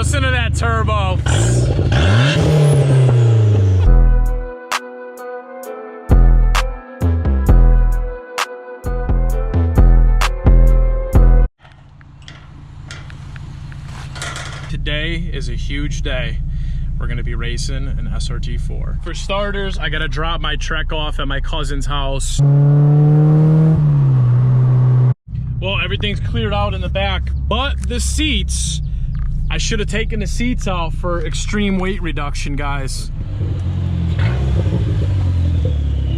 Listen to that turbo. Today is a huge day. We're gonna be racing an SRT4. For starters, I gotta drop my Trek off at my cousin's house. Well, everything's cleared out in the back, but the seats, I should have taken the seats out for extreme weight reduction, guys.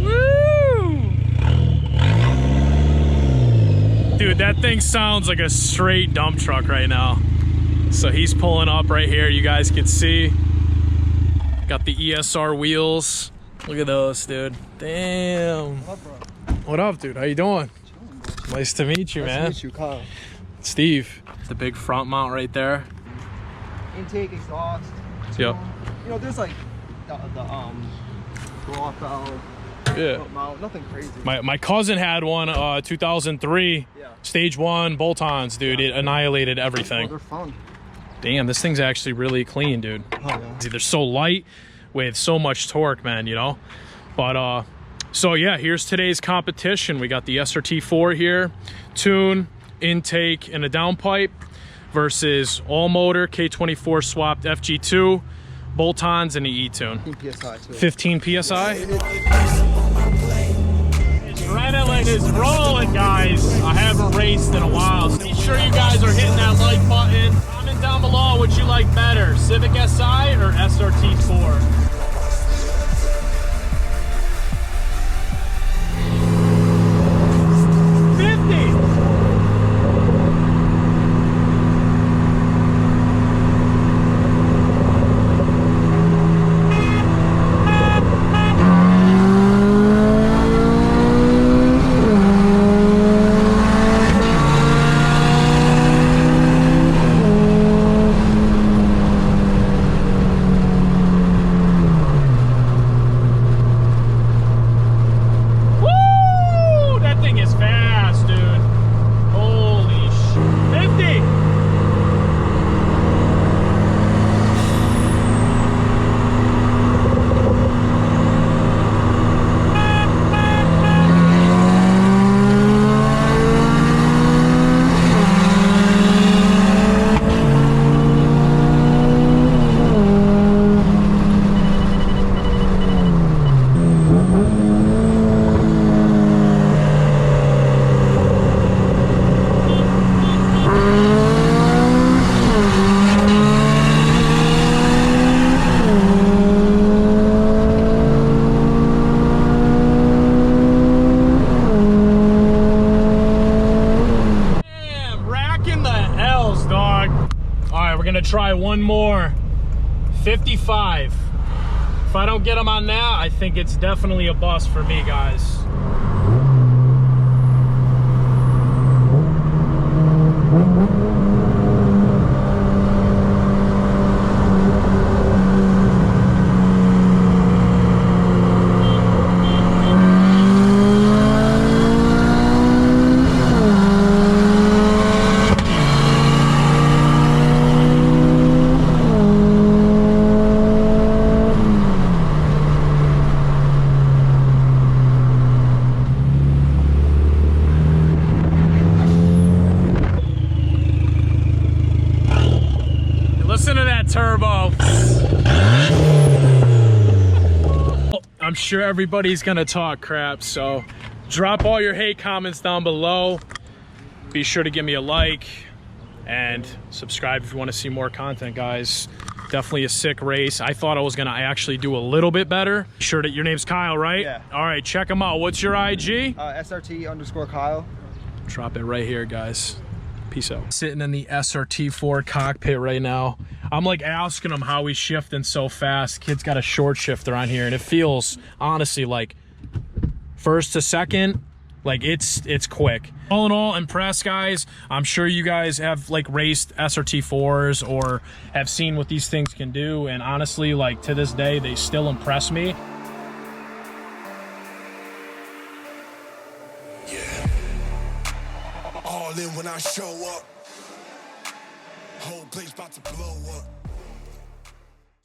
Woo! Dude, that thing sounds like a straight dump truck right now. So he's pulling up right here, you guys can see. Got the ESR wheels. Look at those, dude. Damn. What up, bro? What up, dude? How you doing? Nice to meet you, man. Nice to meet you, Kyle. Steve. The big front mount right there. Intake, exhaust. Yep. You know, there's like the block valve, Yeah. mount, nothing crazy. My cousin had one, 2003. Yeah. Stage 1 bolt-ons, dude. It annihilated Oh, everything. they're fun. Damn, this thing's actually really clean, dude. Oh, yeah. They're so light with so much torque, man, you know? But, so yeah, here's today's competition. We got the SRT4 here, tune, intake, and a downpipe versus all motor K24 swapped FG2, bolt-ons, and the etune. 15 PSI too. 15 PSI? Adrenaline is rolling, guys. I haven't raced in a while, so be sure you guys are hitting that like button. Comment down below what you like better, Civic Si or SRT4. Try one more. 55. If I don't get them on that, I think it's definitely a bust for me, guys. Listen to that turbo. I'm sure everybody's gonna talk crap, so drop all your hate comments down below. Be sure to give me a like and subscribe if you want to see more content, guys. Definitely a sick race. I thought I was gonna actually do a little bit better. Sure that your name's Kyle, right? Yeah. All right, check him out. What's your IG? SRT_Kyle. Drop it right here, guys. Peace out. Sitting in the SRT4 cockpit right now. I'm like asking him how he's shifting so fast. Kid's got a short shifter on here, and it feels honestly like first to second, like it's quick. All in all, impressed, guys. I'm sure you guys have like raced SRT4s or have seen what these things can do, and honestly, like to this day, they still impress me. All in when I show up. Whole place about to blow up.